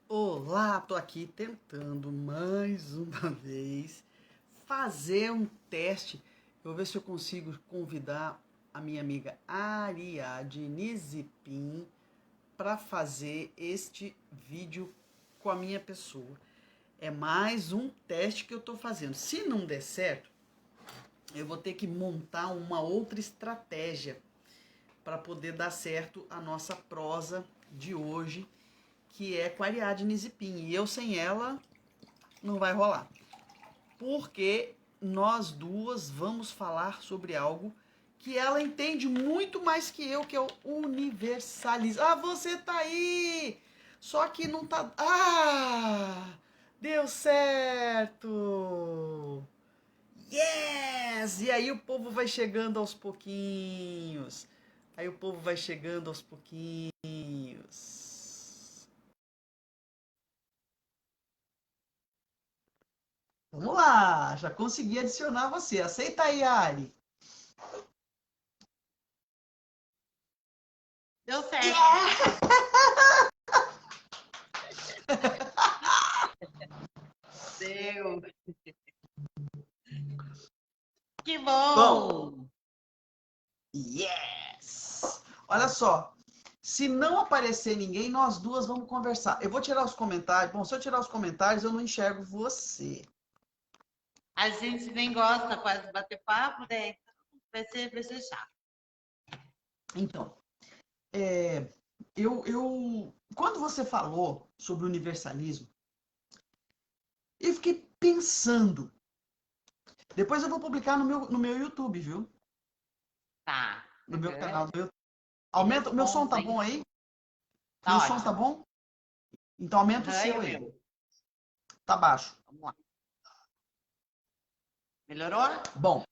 Olá, tô aqui tentando mais uma vez fazer um teste. Eu vou ver se eu consigo convidar a minha amiga Ariadne Zipin para fazer este vídeo com a minha pessoa. É mais um teste que eu estou fazendo. Se não der certo, eu vou ter que montar uma outra estratégia para poder dar certo a nossa prosa de hoje, que é com a Ariadne Zipin. E eu sem ela não vai rolar. Porque nós duas vamos falar sobre algo que ela entende muito mais que eu, que é o universalismo. Ah, você tá aí! Só que não tá. Ah! Deu certo! Yes! E aí o povo vai chegando aos pouquinhos. Aí o povo vai chegando aos pouquinhos. Vamos lá, já consegui adicionar você. Aceita aí, Ari. Deu certo. Yeah! Deu. Que Bom, bom! yes! Olha só, se não aparecer ninguém, nós duas vamos conversar. Eu vou tirar os comentários. Bom, se eu tirar os comentários, eu não enxergo você. A gente nem gosta quase de bater papo, né? Então vai ser chato. Então, quando você falou sobre universalismo, eu fiquei pensando. Depois eu vou publicar no meu YouTube, viu? Tá. No meu canal Uhum. do YouTube. Me Aumenta, meu som responda, tá bom hein? aí? Meu Tá som tá ótimo. bom? Então aumenta o Aham, e seu o aí. meu? Tá baixo. Vamos lá. Melhorou? Bom,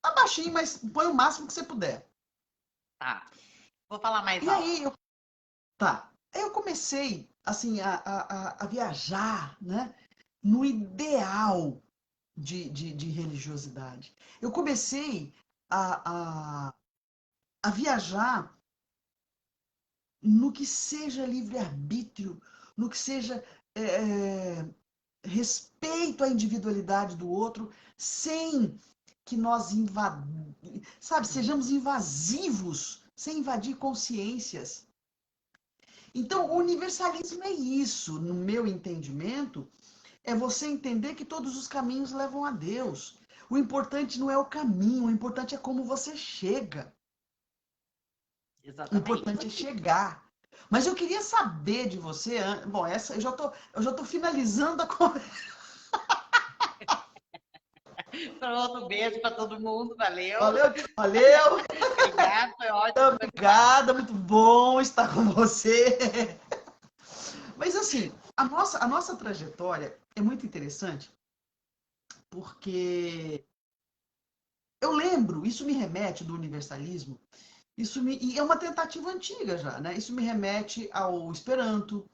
tá baixinho, mas põe o máximo que você puder. Tá. Vou falar mais E alto. aí, tá. Aí eu comecei, assim, a viajar, né? No ideal de religiosidade. Eu comecei a, a, a viajar no que seja livre-arbítrio, no que seja respeito à individualidade do outro, sem que nós sabe, sejamos invasivos, sem invadir consciências. Então, o universalismo é isso, no meu entendimento, é você entender que todos os caminhos levam a Deus. O importante não é o caminho, o importante é como você chega. O Exatamente. importante é chegar. Mas eu queria saber de você, bom, essa eu já tô finalizando a conversa. Pronto, beijo para todo mundo. Valeu. Valeu, valeu, Obrigada, foi ótimo participar. obrigada, muito bom estar com você. Mas assim, a nossa trajetória é muito interessante, porque eu lembro, isso me remete do universalismo, e é uma tentativa antiga já, né? Isso me remete ao Esperanto,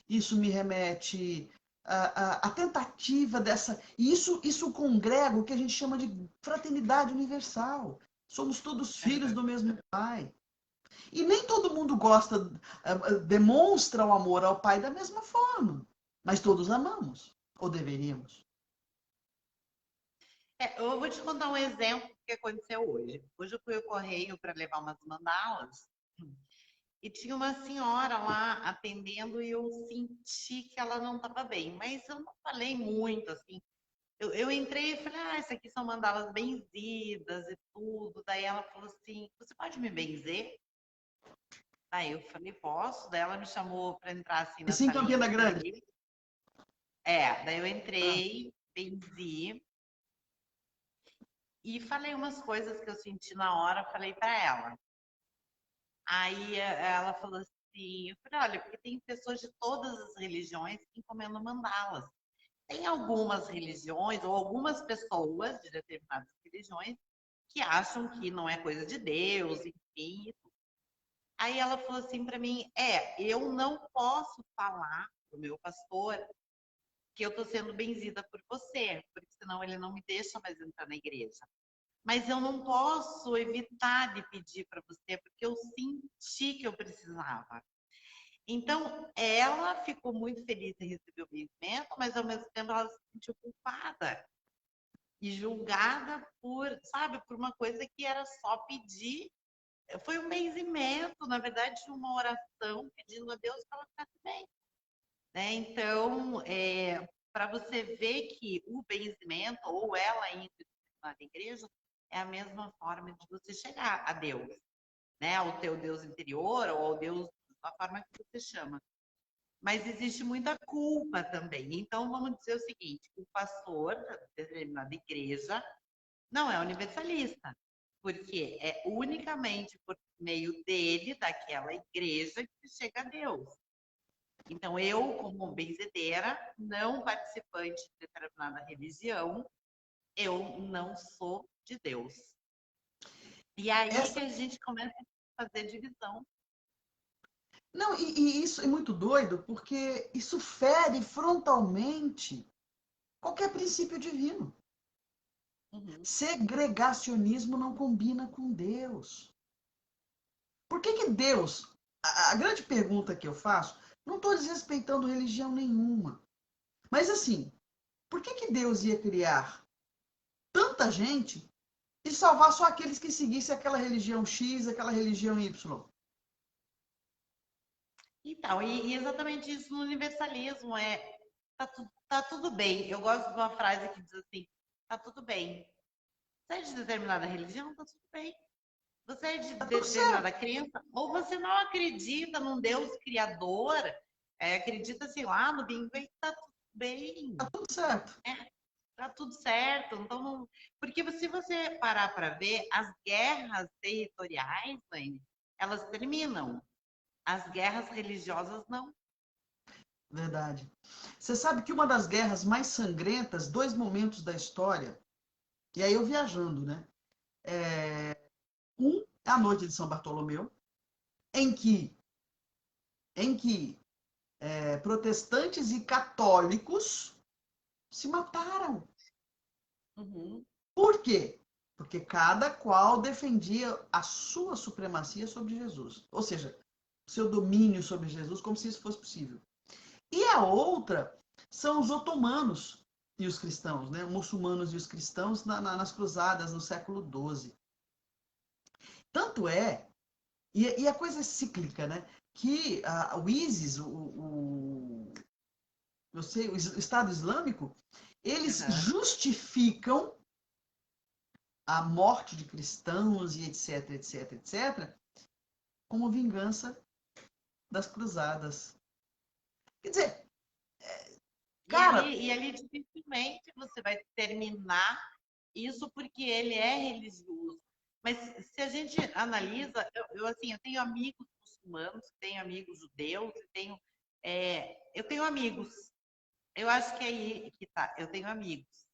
isso me remete à tentativa dessa. E isso congrega o que a gente chama de fraternidade universal. Somos todos filhos do mesmo pai. E nem todo mundo gosta, demonstra o amor ao pai da mesma forma. Mas todos amamos, ou deveríamos. Eu vou te contar um exemplo do que aconteceu hoje. Hoje eu fui ao correio para levar umas mandalas. E tinha uma senhora lá atendendo e eu senti que ela não estava bem, mas eu não falei muito, assim. Eu entrei e falei, essa aqui são mandalas benzidas e tudo. Daí ela falou assim, você pode me benzer? Daí eu falei, posso. Daí ela me chamou para entrar assim na Isso em salinha Campina do Grande. correio. Daí eu Ah, entrei, benzi e falei umas coisas que eu senti na hora, falei para ela. Aí ela falou assim, eu falei, olha, porque tem pessoas de todas as religiões que encomendam mandalas. Tem algumas religiões ou algumas pessoas de determinadas religiões que acham que não é coisa de Deus, enfim. Aí ela falou assim para mim, eu não posso falar pro meu pastor que eu estou sendo benzida por você, porque senão ele não me deixa mais entrar na igreja. Mas eu não posso evitar de pedir para você, porque eu senti que eu precisava. Então, ela ficou muito feliz em receber o benzimento, mas ao mesmo tempo ela se sentiu culpada e julgada por, sabe, por uma coisa que era só pedir. Foi um benzimento, na verdade, uma oração pedindo a Deus que ela ficasse bem. Né? Então, para você ver que o benzimento, ou ela indo na igreja, é a mesma forma de você chegar a Deus, né? Ao teu Deus interior, ou ao Deus da forma que você chama. Mas existe muita culpa também. Então, vamos dizer o seguinte: o pastor da determinada igreja não é universalista, porque é unicamente por meio dele, daquela igreja, que se chega a Deus. Então, eu, como benzedeira, não participante de determinada religião, eu não sou de Deus. E aí que Essa, a gente começa a fazer divisão. não, e isso é muito doido, porque isso fere frontalmente qualquer princípio divino. Uhum. Segregacionismo não combina com Deus. Por que Deus... A grande pergunta que eu faço, não estou desrespeitando religião nenhuma, mas assim, por que Deus ia criar tanta gente e salvar só aqueles que seguissem aquela religião X, aquela religião Y? Então, e exatamente isso no universalismo tá tudo bem. Eu gosto de uma frase que diz assim, tá tudo bem. Você é de determinada religião, tá tudo bem. Você é de Tá tudo certo, determinada crença, ou você não acredita num Deus criador, acredita, sei lá, no Big Bang, tá tudo tá bem. tudo certo. Tá tudo certo. Então, porque se você parar para ver, as guerras territoriais, Lane, elas terminam. As guerras religiosas não. Verdade. Você sabe que uma das guerras mais sangrentas, dois momentos da história, e aí eu viajando, né? Um é a noite de São Bartolomeu, em que, protestantes e católicos se mataram. Uhum. Por quê? Porque cada qual defendia a sua supremacia sobre Jesus. Ou seja, seu domínio sobre Jesus, como se isso fosse possível. E a outra são os otomanos e os cristãos, né? Os muçulmanos e os cristãos nas cruzadas no século XII. Tanto é, e a coisa é cíclica, né? Que o ISIS, o Estado Islâmico, eles Uhum. justificam a morte de cristãos e etc, etc, etc, como vingança das cruzadas. Quer dizer, cara, E ali dificilmente você vai terminar isso porque ele é religioso. Mas se a gente analisa, assim, eu tenho amigos muçulmanos, tenho amigos judeus, eu tenho amigos. Eu acho que é aí que tá. Eu tenho amigos.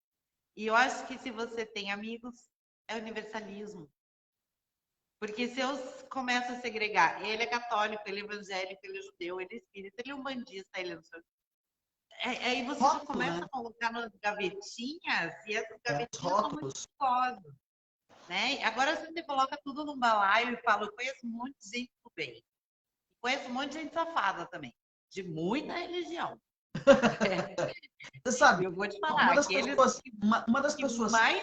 E eu acho que se você tem amigos, é universalismo. Porque se eu começo a segregar, ele é católico, ele é evangélico, ele é judeu, ele é espírita, ele é umbandista, ele é não sei o quê. Aí você já rótulo, começa né? a colocar nas gavetinhas, e essas Os gavetinhas são muito rótulos. perigosas, né? Agora se você coloca tudo num balaio e fala, eu conheço um monte de gente do bem, conheço um monte de gente safada também, de muita religião. Você E sabe, eu vou te uma falar, das aqueles pessoas, uma das que pessoas mais.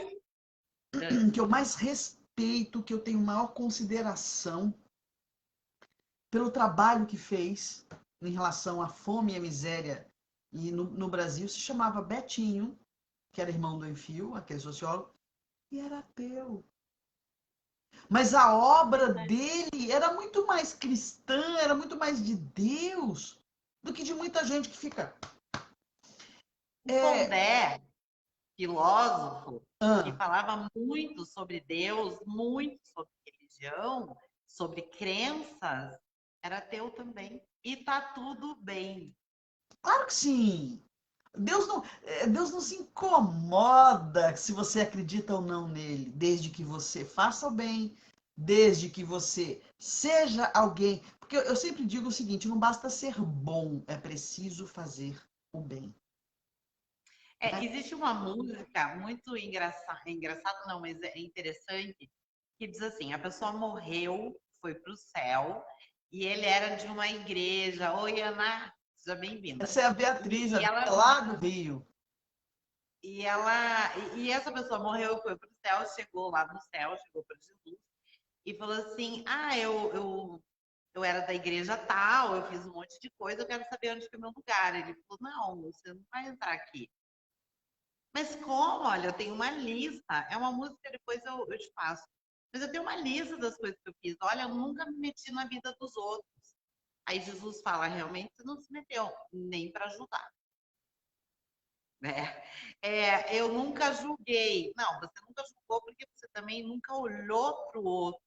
que eu mais respeito, que eu tenho maior consideração pelo trabalho que fez em relação à fome e à miséria e no Brasil, se chamava Betinho, que era irmão do Enfio, aquele sociólogo, e era ateu. Mas a obra dele era muito mais cristã, era muito mais de Deus do que de muita gente que fica. O É, Pondé, filósofo, que ah, falava muito sobre Deus, muito sobre religião, sobre crenças, era ateu também. E tá tudo bem. claro que sim. Deus não se incomoda se você acredita ou não nele, desde que você faça o bem, desde que você seja alguém. Porque eu sempre digo o seguinte: não basta ser bom, é preciso fazer o bem. Né? Existe uma música muito engraçada não, mas é interessante, que diz assim: a pessoa morreu, foi para o céu, E ele era de uma igreja. Oi, Ana, seja bem-vinda. Essa é a Beatriz, E ela, lá do Rio. e essa pessoa morreu, foi para o céu, chegou lá no céu, chegou para Jesus e falou assim: Ah, eu era da igreja tal, eu fiz um monte de coisa, eu quero saber onde que é o meu lugar. Ele falou: Não, você não vai entrar aqui. Mas como? Olha, eu tenho uma lista. É uma música, depois eu te passo. Mas eu tenho uma lista das coisas que eu fiz. Olha, eu nunca me meti na vida dos outros. Aí Jesus fala: Realmente você não se meteu, nem para ajudar. Né? Eu nunca julguei. Não, você nunca julgou porque você também nunca olhou para o outro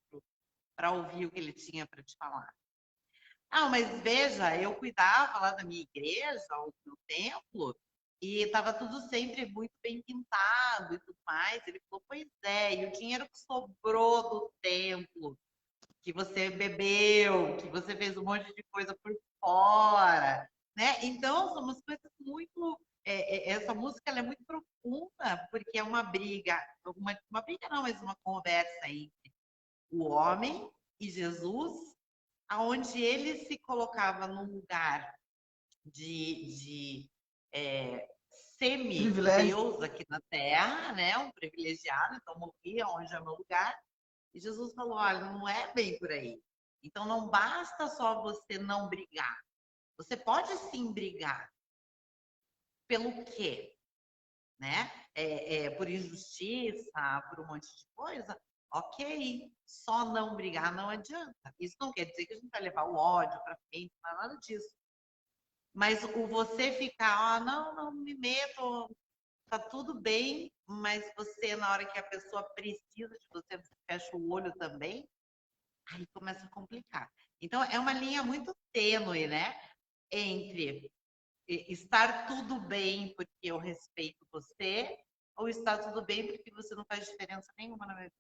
para ouvir o que ele tinha para te falar. Ah, mas veja, eu cuidava lá da minha igreja, do meu templo, e estava tudo sempre muito bem pintado e tudo mais. Ele falou: Pois é, e o dinheiro que sobrou do templo, que você bebeu, que você fez um monte de coisa por fora, né? Então, são umas coisas muito. Essa música ela é muito profunda, porque é uma briga, uma briga não, mas uma conversa entre o homem e Jesus, aonde ele se colocava num lugar de Privilégio. semi-deus aqui na Terra, né? Um privilegiado, então morria onde é meu lugar. E Jesus falou: Olha, não é bem por aí. Então não basta só você não brigar. Você pode sim brigar. Pelo quê? Né? Por injustiça, por um monte de coisa, ok. Só não brigar não adianta. Isso não quer dizer que a gente vai levar o ódio para frente, não é nada disso. Mas o você ficar, não me meto, tá tudo bem, mas você, na hora que a pessoa precisa de você, você fecha o olho também, aí começa a complicar. Então, é uma linha muito tênue, né? Entre estar tudo bem porque eu respeito você, ou estar tudo bem porque você não faz diferença nenhuma na minha vida.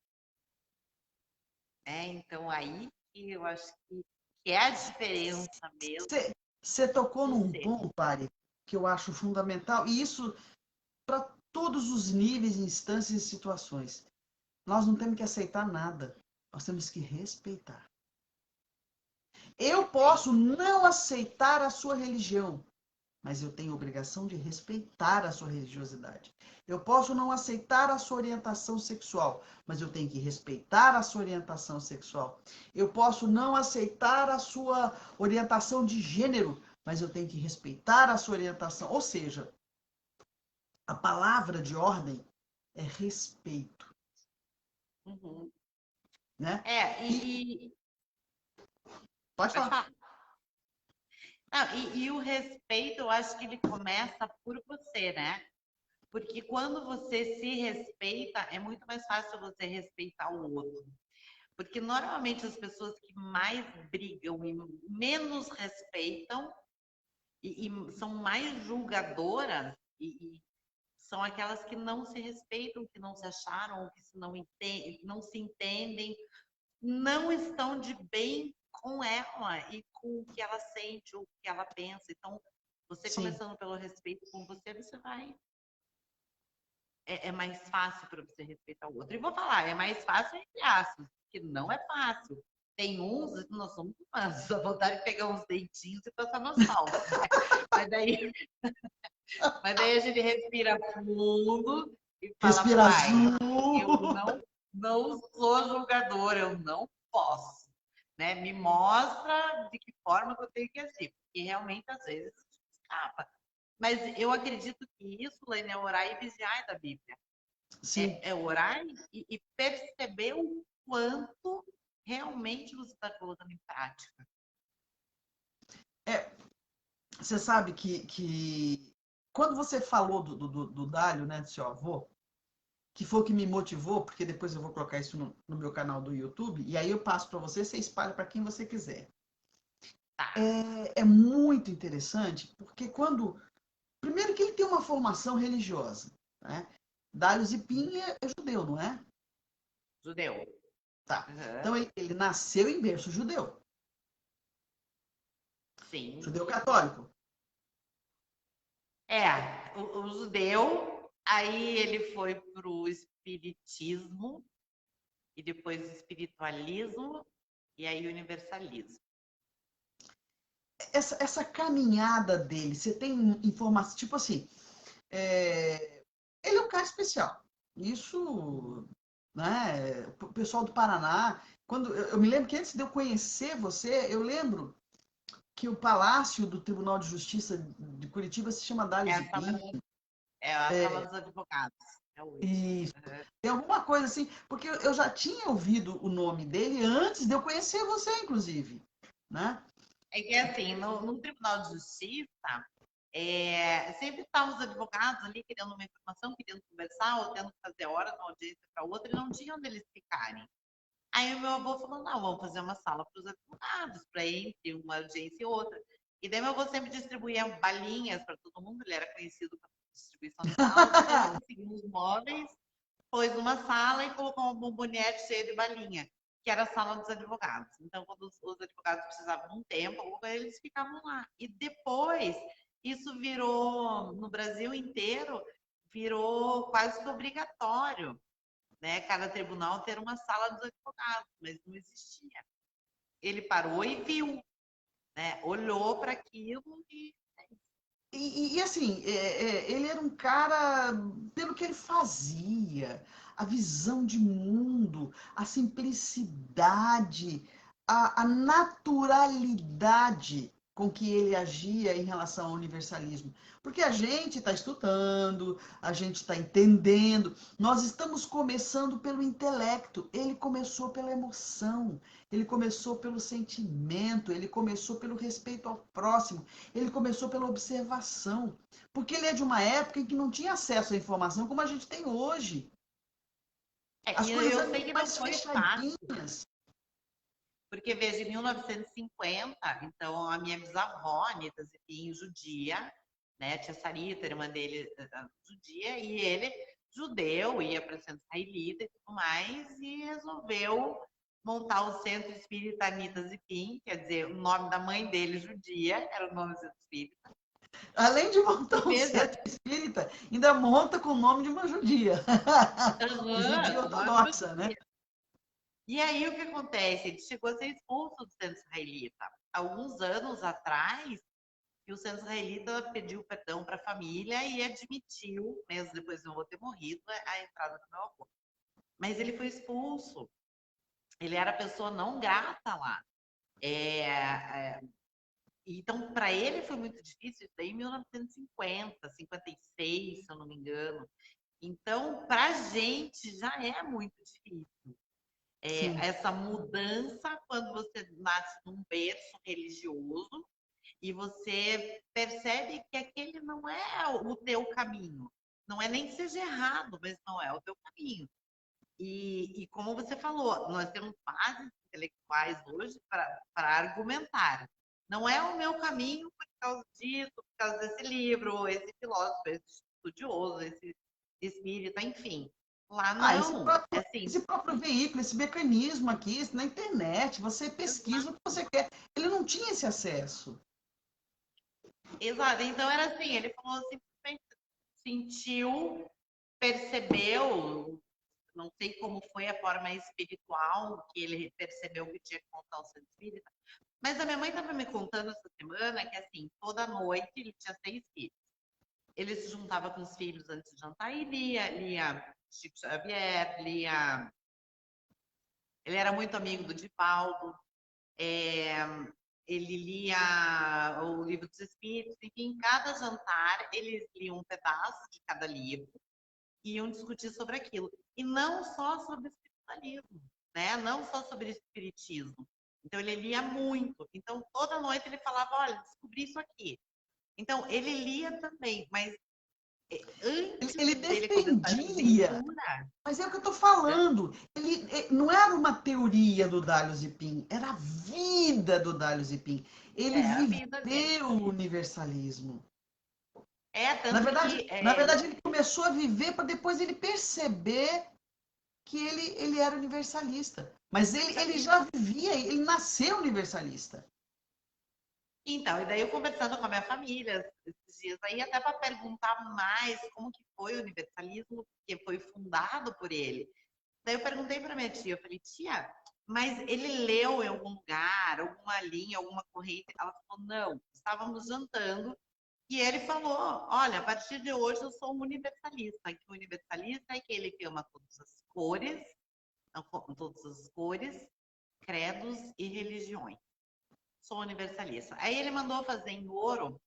Então, aí que eu acho que é a diferença mesmo Você tocou de num ser. ponto, Ari, que eu acho fundamental, e isso para todos os níveis, instâncias e situações. Nós não temos que aceitar nada, nós temos que respeitar. Eu Perfeito. posso não aceitar a sua religião, mas eu tenho a obrigação de respeitar a sua religiosidade. Eu posso não aceitar a sua orientação sexual, mas eu tenho que respeitar a sua orientação sexual. Eu posso não aceitar a sua orientação de gênero, mas eu tenho que respeitar a sua orientação. Ou seja, a palavra de ordem é respeito, Uhum. né? É, E pode pode falar. falar. Não, e o respeito, eu acho que ele começa por você, né? Porque quando você se respeita, é muito mais fácil você respeitar o outro. Porque normalmente as pessoas que mais brigam e menos respeitam e são mais julgadoras e são aquelas que não se respeitam, que não se acharam, que não se entendem, não estão de bem com ela e com o que ela sente, o que ela pensa. Então, você Sim. começando pelo respeito com você, você vai. É mais fácil para você respeitar o outro. E vou falar, é mais fácil entre aspas, porque não é fácil. Tem uns, nós somos humanos, a vontade de pegar uns dentinhos e passar no asfalto. Mas daí, mas daí a gente respira fundo e fala: Respira Pai, eu fundo. não sou julgadora, eu não posso. Né? Me mostra de que forma que eu tenho que agir, porque realmente às vezes a gente escapa. Mas eu acredito que isso, Lene, é orar e vigiar da Bíblia. Sim. É orar e perceber o quanto realmente você está colocando em prática. É, você sabe que quando você falou do Dálio, né, do seu avô, que foi o que me motivou, porque depois eu vou colocar isso no meu canal do YouTube, e aí eu passo para você, você espalha para quem você quiser. Tá. É muito interessante, porque quando. Primeiro que ele tem uma formação religiosa, né? Dálio Zipin é judeu, não é? Judeu. Tá. Uhum. Então ele nasceu em berço judeu, Sim. judeu católico. O judeu, aí ele foi para o espiritismo, e depois o espiritualismo, e aí o universalismo. essa caminhada dele, você tem informação, tipo assim, ele é um cara especial. Isso, né? O pessoal do Paraná, quando eu me lembro que antes de eu conhecer você, eu lembro que o Palácio do Tribunal de Justiça de Curitiba se chama Dário É a sala, Zipim. é a sala dos advogados. É hoje. E Uhum. tem alguma coisa assim, porque eu já tinha ouvido o nome dele antes de eu conhecer você, inclusive, né? É que assim, no Tribunal de Justiça, sempre estavam os advogados ali querendo uma informação, querendo conversar, ou tendo que fazer horas de uma audiência para outra, e não tinha onde eles ficarem. Aí o meu avô falou, não, vamos fazer uma sala para os advogados, para entre uma audiência e outra. E daí meu avô sempre distribuía balinhas para todo mundo, ele era conhecido pela distribuição de balas, e ele conseguiu os móveis, pôs numa sala e colocou uma bombonete cheia de balinha, que era a sala dos advogados. Então, quando os advogados precisavam de um tempo, eles ficavam lá. E depois, isso virou, no Brasil inteiro, virou quase que obrigatório, né? Cada tribunal ter uma sala dos advogados, mas não existia. Ele parou e viu, né? Olhou para aquilo e Assim, ele era um cara, pelo que ele fazia, a visão de mundo, a simplicidade, a naturalidade com que ele agia em relação ao universalismo. Porque a gente está estudando, a gente está entendendo, nós estamos começando pelo intelecto, ele começou pela emoção, ele começou pelo sentimento, ele começou pelo respeito ao próximo. Ele começou pela observação, porque ele é de uma época em que não tinha acesso à informação como a gente tem hoje. As e coisas eu eram sei muito que não mais foi fácil, fechadinhas. porque veja, em 1950, então a minha bisavó, Anitta Zipin, judia, né, tia Sarita, irmã dele, judia, e ele, judeu, ia para o centro israelita e tudo mais, e resolveu montar o Centro Espírita Anitta Zipin, quer dizer, o nome da mãe dele, judia, era o nome do Centro Espírita. Além de montar um Veja, centro espírita, ainda monta com o nome de uma judia. Judia uhum, nome do ortodoxa, né? dia. E aí o que acontece? Ele chegou a ser expulso do centro israelita. Alguns anos atrás, e o centro israelita pediu perdão para a família e admitiu, mesmo depois de meu avô ter morrido, a entrada do meu avô. Mas ele foi expulso. Ele era pessoa não grata lá. Então, para ele foi muito difícil, isso daí em 1950, 56, se eu não me engano. Então, para a gente já é muito difícil. Sim. Essa mudança quando você nasce num berço religioso e você percebe que aquele não é o teu caminho. Não é nem que seja errado, mas não é o teu caminho. E como você falou, nós temos bases intelectuais hoje para argumentar. Não é o meu caminho por causa disso, por causa desse livro, esse filósofo, esse estudioso, esse espírita, enfim. Lá Ah, não. É assim, esse próprio veículo, esse mecanismo aqui, na internet, você pesquisa o que você quer. Ele não tinha esse acesso. exato. Então era assim, ele falou simplesmente sentiu, percebeu, não sei como foi a forma espiritual que ele percebeu que tinha que montar o centro espírita, mas a minha mãe estava me contando essa semana que assim, toda noite ele tinha 6 filhos. Ele se juntava com os filhos antes de jantar e lia Chico Xavier, lia. Ele era muito amigo do Divaldo. É, ele lia o livro dos Espíritos, enfim, cada jantar eles liam um pedaço de cada livro e iam discutir sobre aquilo. E não só sobre espiritualismo, né? Não só sobre espiritismo. Então ele lia muito. Então toda noite ele falava, olha, descobri isso aqui. Então ele lia também, mas Ele antes dele começar essa defendia. leitura, Mas é o que eu estou falando. Ele não era uma teoria do Dálio Zipin, era a vida do Dálio Zipin. Ele é a vida dele. viveu o universalismo. Na Tanto verdade, que na verdade, ele começou a viver para depois ele perceber que ele era universalista. Mas ele já vivia, ele nasceu universalista. então, e daí eu conversando com a minha família esses dias aí, até para perguntar mais como que foi o universalismo, que foi fundado por ele. Daí eu perguntei para minha tia, eu falei, tia, Mas ele leu em algum lugar, alguma linha, alguma corrente. Ela falou, não, estávamos jantando e ele falou, olha, a partir de hoje eu sou um universalista. Que o universalista é aquele que ama todas as cores, todas as cores, credos e religiões. Sou universalista. Aí ele mandou fazer em ouro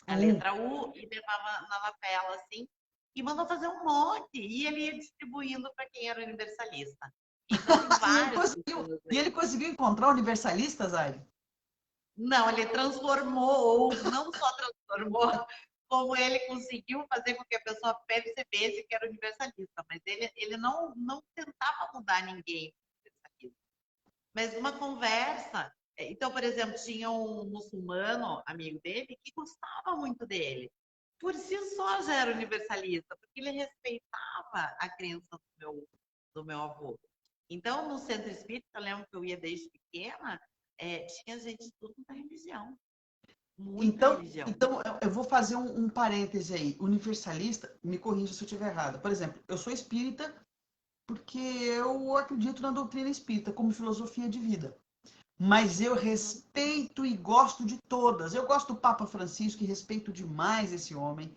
a letra U e levava na lapela, assim, e mandou fazer um monte. E ele ia distribuindo para quem era universalista. Então, tem vários. E ele conseguiu encontrar universalistas, Ari? Não, ele transformou, ou não só transformou, como ele conseguiu fazer com que a pessoa percebesse que era universalista. Mas ele não tentava mudar ninguém. Mas uma conversa. Então, por exemplo, tinha um muçulmano, amigo dele, que gostava muito dele. Por si só já era universalista, porque ele respeitava a crença do meu avô. Então, no centro espírita, eu lembro que eu ia desde pequena, tinha gente de tudo da religião. Muita religião. Então, eu vou fazer um parêntese aí. Universalista, me corrija se eu estiver errada. Por exemplo, eu sou espírita porque eu acredito na doutrina espírita como filosofia de vida. Mas eu respeito e gosto de todas. Eu gosto do Papa Francisco e respeito demais esse homem.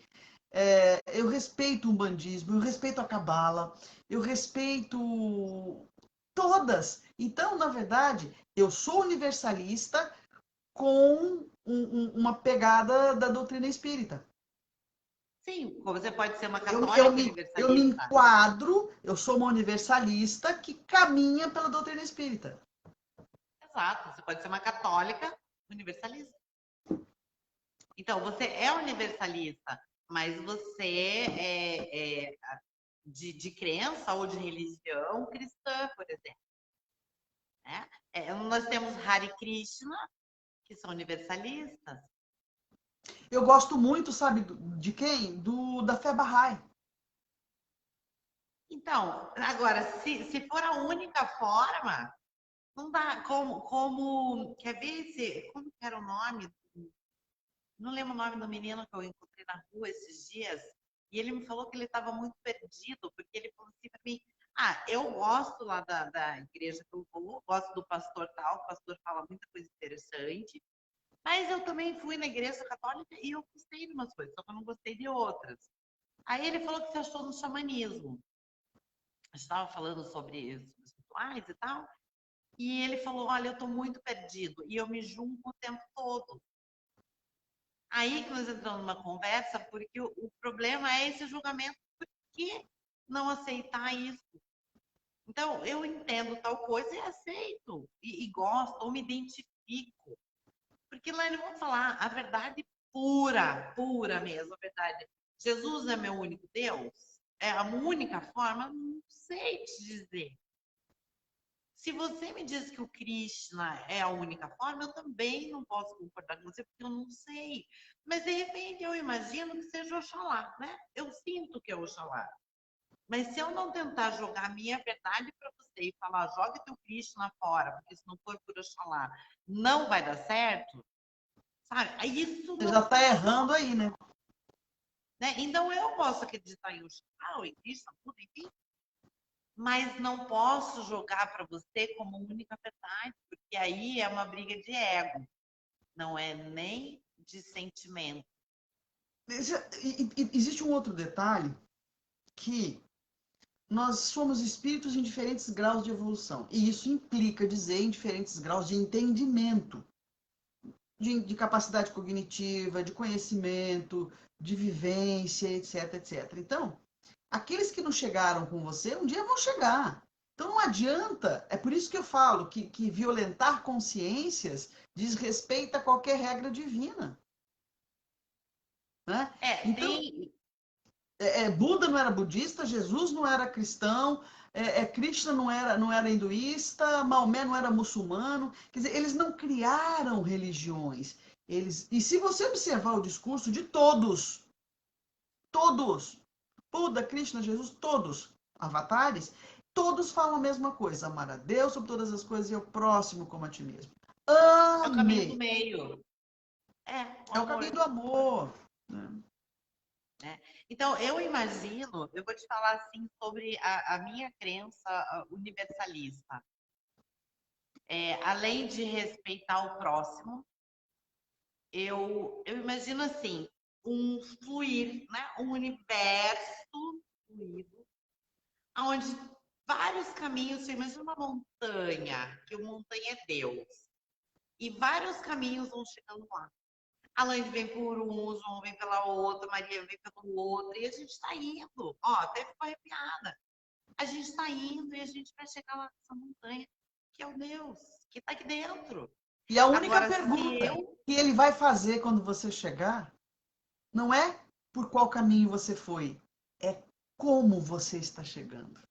Eu respeito o umbandismo, eu respeito a cabala, eu respeito todas. Então, na verdade, eu sou universalista com uma pegada da doutrina espírita. Sim, você pode ser uma Eu católica me universalista. enquadro, eu sou uma universalista que caminha pela doutrina espírita. Exato, você pode ser uma católica universalista. Então, você é universalista, mas você é de crença ou de religião cristã, por exemplo. Né? Nós temos Hare Krishna, que são universalistas. Eu gosto muito, sabe, de quem? Da fé Bahá'í. Então, agora, se for a única forma, não dá quer ver como que era o nome? Não lembro o nome do menino que eu encontrei na rua esses dias, e ele me falou que ele estava muito perdido, porque ele falou assim para mim, eu gosto lá da igreja que eu vou, gosto do pastor tal, o pastor fala muita coisa interessante, mas eu também fui na igreja católica e eu gostei de umas coisas, só que eu não gostei de outras. Aí ele falou que se achou no xamanismo. A gente estava falando sobre os rituais e tal, e ele falou, olha, eu estou muito perdido, e eu me junto o tempo todo. Aí que nós entramos numa conversa, porque o problema é esse julgamento. Por que não aceitar isso? Então, eu entendo tal coisa e aceito, e gosto, ou me identifico. Porque lá eles vão falar a verdade pura, pura mesmo, a verdade. Jesus é meu único Deus? É a única forma? Não sei te dizer. Se você me diz que o Krishna é a única forma, eu também não posso concordar com você, porque eu não sei. Mas, de repente, eu imagino que seja Oxalá, né? Eu sinto que é Oxalá. Mas se eu não tentar jogar a minha verdade para você e falar, joga teu Krishna fora, porque se não for por Oxalá, não vai dar certo, sabe? Isso Você não já está funciona, errando aí, né? né? Então, eu posso acreditar em Oxalá ou em Krishna, tudo, enfim, mas não posso jogar para você como única verdade, porque aí é uma briga de ego, não é nem de sentimento. Existe um outro detalhe que nós somos espíritos em diferentes graus de evolução. E isso implica dizer em diferentes graus de entendimento, de capacidade cognitiva, de conhecimento, de vivência, etc, etc. Então, aqueles que não chegaram com você, um dia vão chegar. Então não adianta, é por isso que eu falo que violentar consciências diz respeito a qualquer regra divina. Né? Então, Buda não era budista, Jesus não era cristão, Krishna não era hinduísta, Maomé não era muçulmano. Quer dizer, eles não criaram religiões. E se você observar o discurso de todos, Buda, Krishna, Jesus, todos, avatares, todos falam a mesma coisa: amar a Deus sobre todas as coisas e ao próximo como a ti mesmo. É o caminho do Ame! meio. É, o É o amor. caminho do amor. Né? né? Então, eu imagino, eu vou te falar assim sobre a minha crença universalista. Além de respeitar o próximo, eu imagino assim, um fluir, né? Um universo fluido, onde vários caminhos, você imagina uma montanha, que o montanha é Deus, e vários caminhos vão chegando lá. A Laide vem por um, o João vem pela outra, Maria vem pelo outro, e a gente está indo. Ó, até ficou arrepiada. A gente está indo e a gente vai chegar lá nessa montanha, que é o Deus, que está aqui dentro. E a única Agora, se pergunta eu. que ele vai fazer quando você chegar não é por qual caminho você foi, é como você está chegando.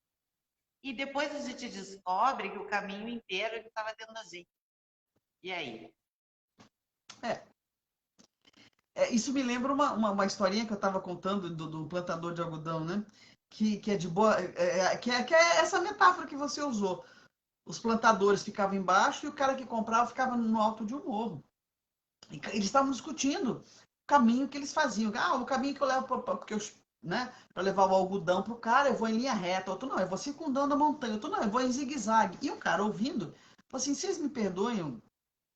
E depois a gente descobre que o caminho inteiro ele estava dentro da gente. E aí? Isso me lembra uma historinha que eu estava contando do plantador de algodão, né? Que é de boa. Que é essa metáfora que você usou. Os plantadores ficavam embaixo e o cara que comprava ficava no alto de um morro. E eles estavam discutindo o caminho que eles faziam. Ah, o caminho que eu levo porque né, para levar o algodão para o cara, eu vou em linha reta. Outro não, eu vou circundando a montanha. Outro não, eu vou em zigue-zague. E o cara ouvindo, falou assim: vocês me perdoem,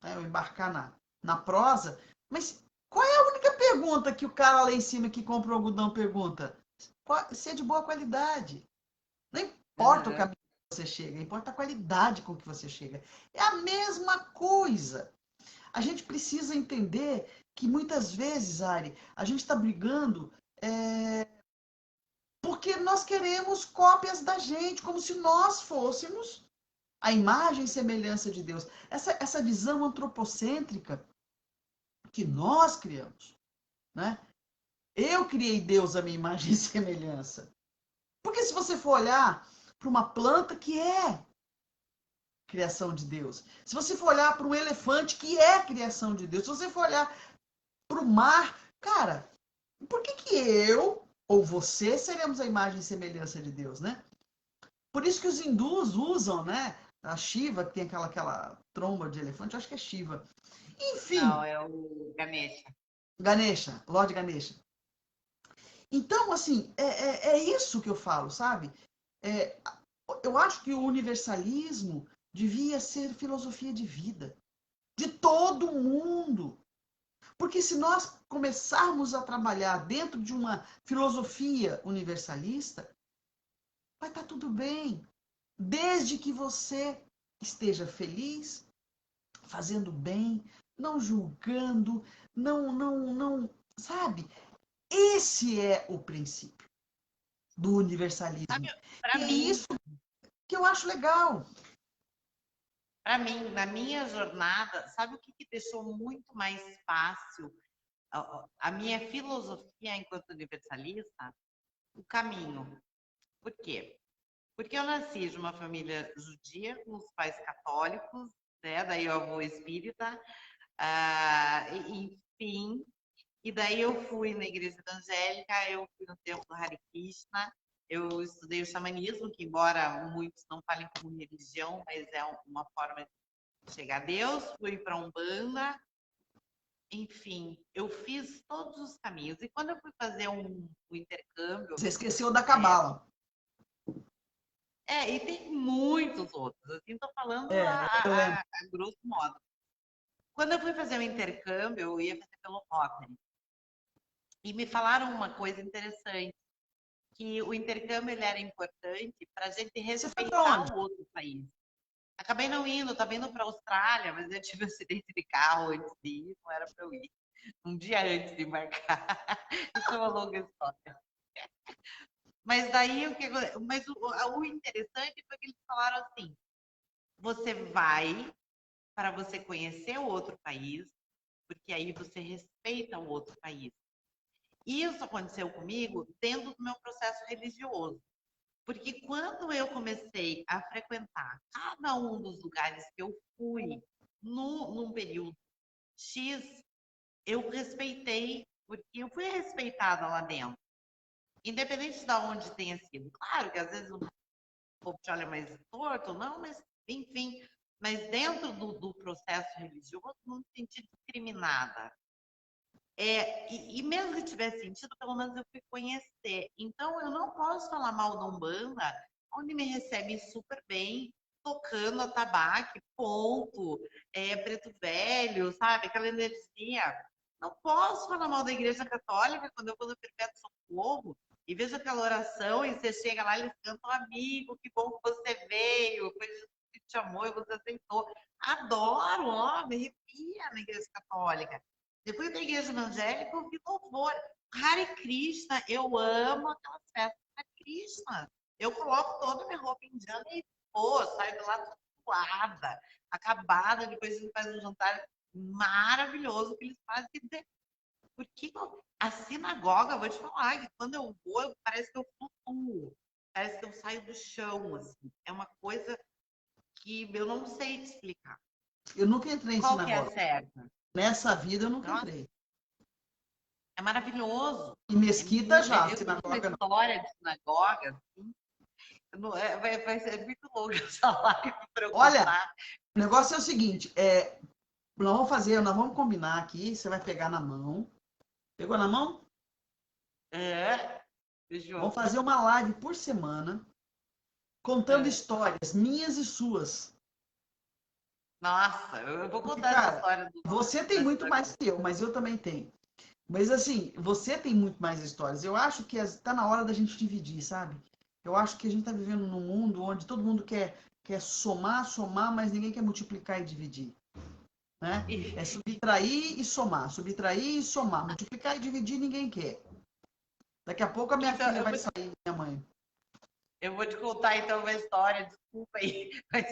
né, eu embarcar na prosa, mas qual é a única pergunta que o cara lá em cima que compra o algodão pergunta? Se é de boa qualidade. Não importa o Uhum. caminho que você chega, importa a qualidade com que você chega. É a mesma coisa. A gente precisa entender que muitas vezes, Ari, a gente está brigando porque nós queremos cópias da gente, como se nós fôssemos a imagem e semelhança de Deus. Essa visão antropocêntrica que nós criamos, né? Eu criei Deus à minha imagem e semelhança. Porque se você for olhar para uma planta que é criação de Deus, se você for olhar para um elefante que é criação de Deus, se você for olhar para o mar, cara, por que eu ou você seremos a imagem e semelhança de Deus, né? Por isso que os hindus usam, né? A Shiva, que tem aquela tromba de elefante, eu acho que é Shiva. Não, Enfim, é o Ganesha. Ganesha, Lord Ganesha. Então, assim, é isso que eu falo, sabe? É, eu acho que o universalismo devia ser filosofia de vida, de todo mundo. Porque se nós começarmos a trabalhar dentro de uma filosofia universalista, vai estar tudo bem. Desde que você esteja feliz, fazendo bem, não julgando, não, sabe? Esse é o princípio do universalismo. Sabe, para E é mim, isso que eu acho legal. para mim, na minha jornada, sabe o que deixou muito mais fácil a minha filosofia enquanto universalista? O caminho. Por quê? Porque eu nasci de uma família judia, com os pais católicos, né? Daí o avô espírita, enfim. E daí eu fui na igreja evangélica, eu fui no templo Hare Krishna, eu estudei o xamanismo, que embora muitos não falem como religião, mas é uma forma de chegar a Deus, fui para Umbanda, enfim, eu fiz todos os caminhos. E quando eu fui fazer um intercâmbio, Você esqueceu da na época, cabala. e tem muitos outros, assim, estou falando Eu lembro. a grosso modo. Quando eu fui fazer o intercâmbio, eu ia fazer pelo Rotary. E me falaram uma coisa interessante, que o intercâmbio ele era importante para a gente Você foi para respeitar onde? o outro país. Acabei não indo, estava indo para a Austrália, mas eu tive um acidente de carro antes de ir, não era para eu ir. Um dia antes de embarcar. Isso é uma longa história. Mas daí o interessante foi que eles falaram assim: você vai para você conhecer o outro país, porque aí você respeita o outro país. Isso aconteceu comigo dentro do meu processo religioso. Porque quando eu comecei a frequentar cada um dos lugares que eu fui num período X, eu respeitei, porque eu fui respeitada lá dentro. Independente de onde tenha sido. Claro que às vezes o povo te olha mais torto, não, mas enfim. Mas dentro do processo religioso, não me senti discriminada. E mesmo que tivesse sentido, pelo menos eu fui conhecer. Então, eu não posso falar mal da Umbanda, onde me recebem super bem, tocando atabaque, ponto, preto velho, sabe? Aquela energia. Não posso falar mal da Igreja Católica quando eu vou no Perpétuo Socorro e vejo aquela oração e você chega lá e eles cantam, amigo, que bom que você veio, foi Jesus que te amou e você aceitou. Adoro, ó, me arrepia na Igreja Católica. Depois da igreja evangélica, eu vi louvor. Hare Krishna, eu amo aquelas festas da Krishna. Eu coloco toda a minha roupa indiana e saio de lá toda suada, acabada. Depois a gente faz um jantar maravilhoso que eles fazem. Quer dizer, porque a sinagoga, vou te falar, que quando eu vou, parece que eu flutuo. Parece que eu saio do chão, assim. É uma coisa que eu não sei te explicar. Eu nunca entrei em Qual que é a sinagoga. certa? Nessa vida eu nunca Nossa, entrei. é maravilhoso. E mesquita já, Eu tenho uma sinagoga não. história de sinagoga, assim, vai ser muito longa essa live para eu Olha, contar. o negócio é o seguinte, nós vamos combinar aqui, você vai pegar na mão. Pegou na mão? É, João, Vamos fazer uma live por semana, contando é. histórias minhas e suas. Nossa, eu vou Porque, contar essa cara, história você tem da muito sinagoga. mais que eu, mas eu também tenho. Mas assim, você tem muito mais histórias. Eu acho que está na hora da gente dividir, sabe? Eu acho que a gente está vivendo num mundo onde todo mundo quer somar, somar, mas ninguém quer multiplicar e dividir, né? É E subtrair e somar, subtrair e somar, multiplicar e dividir ninguém quer. Daqui a pouco a minha então, filha vai sair, minha mãe. eu vou te contar então uma história, desculpa aí, mas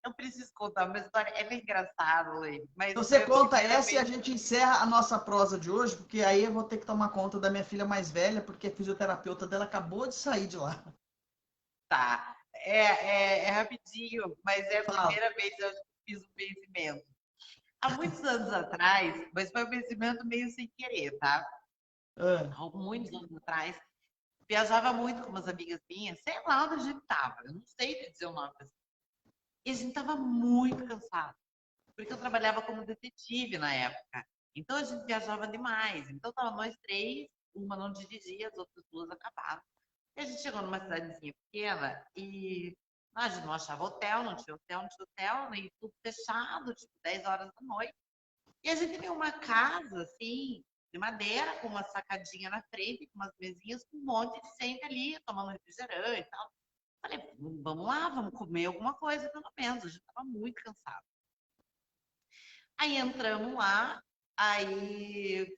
eu preciso contar uma história. É bem engraçado, Leide, mas Você foi a conta primeira essa e a vez. gente encerra a nossa prosa de hoje, porque aí eu vou ter que tomar conta da minha filha mais velha, porque a fisioterapeuta dela acabou de sair de lá. Tá. É rapidinho, mas é a Fala. primeira vez que eu fiz um benzimento. Há muitos anos atrás, mas foi um benzimento meio sem querer, tá? Ah, Há muitos anos atrás, viajava muito com umas amigas minhas, sei lá onde a gente tava, eu não sei te dizer o nome das. E a gente tava muito cansado, porque eu trabalhava como detetive na época. Então a gente viajava demais. Então tava nós três, uma não dirigia, as outras duas acabaram. E a gente chegou numa cidadezinha pequena e a gente não achava hotel, não tinha hotel, não tinha hotel, e tudo fechado, tipo 10 horas da noite. E a gente viu uma casa, assim, de madeira, com uma sacadinha na frente, com umas mesinhas, com um monte de gente ali, tomando refrigerante e tal. Falei, vamos lá, vamos comer alguma coisa, pelo menos. A gente estava muito cansado. Aí entramos lá, aí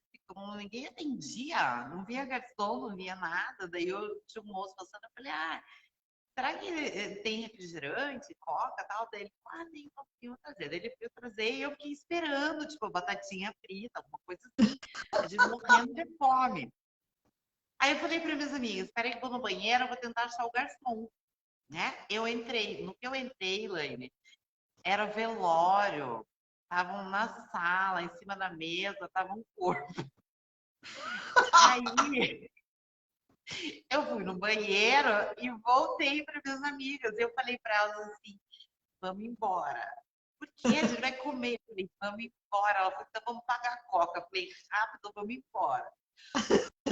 ninguém atendia, não via garçom, não via nada. Daí eu tinha um moço passando, eu falei, será que tem refrigerante, coca e tal? Daí ele, tem um pouquinho trazer. Daí ele foi trazer e eu fiquei esperando, tipo, batatinha frita, alguma coisa assim. A gente morrendo de fome. Aí eu falei para minhas amigas, espera aí que eu vou no banheiro, eu vou tentar achar o garçom, né? Eu entrei, no que eu entrei, Laine, era velório. Estavam na sala, em cima da mesa, tava um corpo. Aí eu fui no banheiro e voltei para minhas amigas. Eu falei para elas assim, vamos embora. Por quê? A gente vai comer. Eu falei, vamos embora. Ela falou, então vamos pagar a coca. Eu falei, rápido, vamos embora.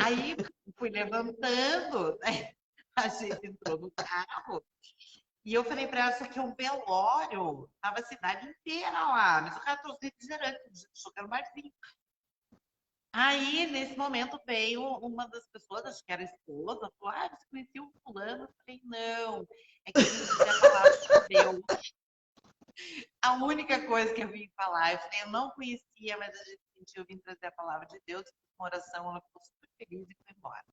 Aí fui levantando, né? A gente entrou no carro. E eu falei para ela, isso aqui é um velório. Tava a cidade inteira lá. Mas o cara trouxe refrigerante, jogando barzinho. Aí, nesse momento, veio uma das pessoas, acho que era a esposa, falou, você conhecia o fulano? Eu falei, não, é que eu vim trazer a palavra de Deus. A única coisa que eu vim falar, eu falei, eu não conhecia, mas a gente sentiu, eu vim trazer a palavra de Deus, uma oração, ela ficou super feliz e foi embora.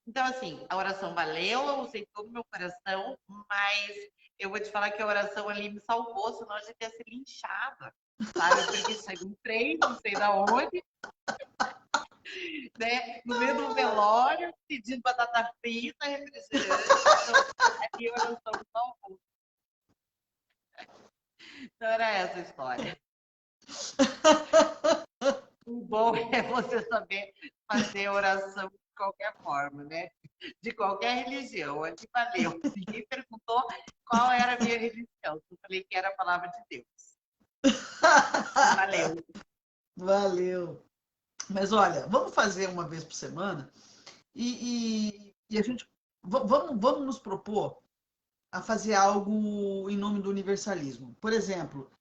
Então, assim, a oração valeu, eu usei todo o meu coração, mas eu vou te falar que a oração ali me salvou, senão a gente ia ser linchada, sabe? Porque saiu um trem, não sei da onde, né? No meio do velório, pedindo batata frita, refrigerante, então, ali a oração me salvou. Então, era essa a história. O bom é você saber fazer oração de qualquer forma, né? De qualquer religião. Aqui valeu. Ninguém perguntou qual era a minha religião. Eu falei que era a palavra de Deus. E valeu. Valeu. Mas olha, vamos fazer uma vez por semana e a gente vamos nos propor a fazer algo em nome do universalismo. Por exemplo,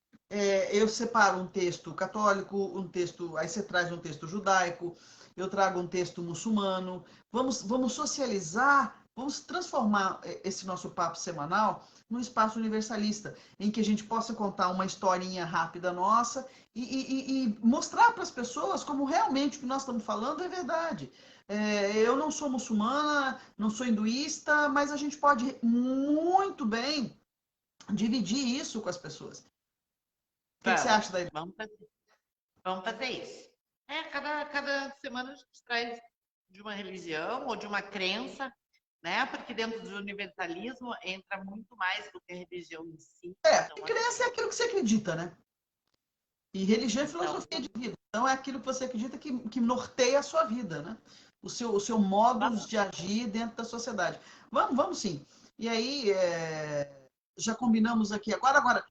eu separo um texto católico, um texto, aí você traz um texto judaico, eu trago um texto muçulmano. Vamos socializar, vamos transformar esse nosso papo semanal num espaço universalista, em que a gente possa contar uma historinha rápida nossa e mostrar para as pessoas como realmente o que nós estamos falando é verdade. Eu não sou muçulmana, não sou hinduísta, mas a gente pode muito bem dividir isso com as pessoas. O que você Vamos, acha da ideia? vamos fazer isso. Cada semana a gente traz de uma religião ou de uma crença, né? Porque dentro do universalismo entra muito mais do que a religião em si. Porque Então, crença é aquilo que você acredita, né? E religião é então filosofia de vida. Então é aquilo que você acredita que norteia a sua vida, né? O seu modo vamos, de agir dentro da sociedade. Vamos sim. E aí, já combinamos aqui. Agora,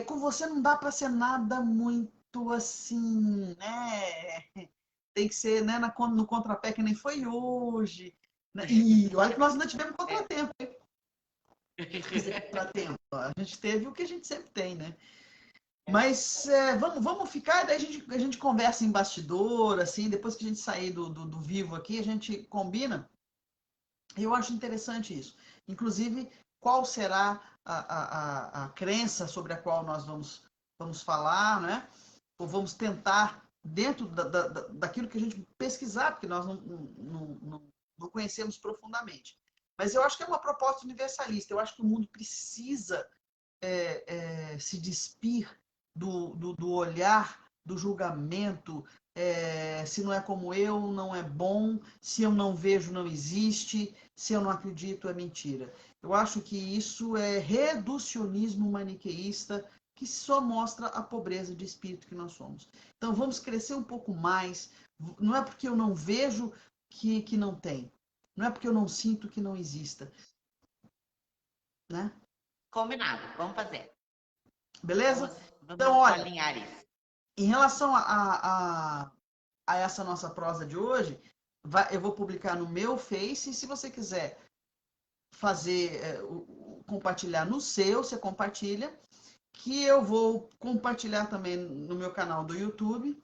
com você não dá para ser nada muito assim, né? Tem que ser, né, no contrapé que nem foi hoje. Né? E olha que nós ainda tivemos é. contratempo. Quer dizer, contratempo. A gente teve o que a gente sempre tem, né? Mas vamos ficar, daí a gente conversa em bastidor, assim, depois que a gente sair do vivo aqui, a gente combina. Eu acho interessante isso. Inclusive, qual será a crença sobre a qual nós vamos falar, né? Ou vamos tentar, dentro daquilo que a gente pesquisar, porque nós não conhecemos profundamente. Mas eu acho que é uma proposta universalista. Eu acho que o mundo precisa se despir do olhar, do julgamento. Se não é como eu, não é bom. Se eu não vejo, não existe. Se eu não acredito, é mentira. Eu acho que isso é reducionismo maniqueísta que só mostra a pobreza de espírito que nós somos. Então vamos crescer um pouco mais. Não é porque eu não vejo que não tem. Não é porque eu não sinto que não exista. Né? Combinado, vamos fazer. Beleza? Então, Vamos olha, alinhar isso. em relação a essa nossa prosa de hoje, eu vou publicar no meu Face. E se você quiser fazer, compartilhar no seu, você compartilha. Que eu vou compartilhar também no meu canal do YouTube.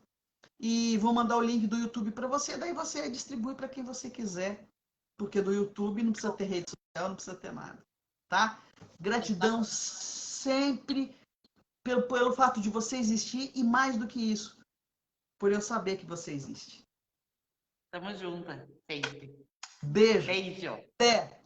E vou mandar o link do YouTube para você. Daí você distribui para quem você quiser. Porque do YouTube não precisa ter rede social, não precisa ter nada. Tá? Gratidão sempre pelo fato de você existir e mais do que isso, por eu saber que você existe. Tamo junto, sempre. Beijo. Beijo. Até.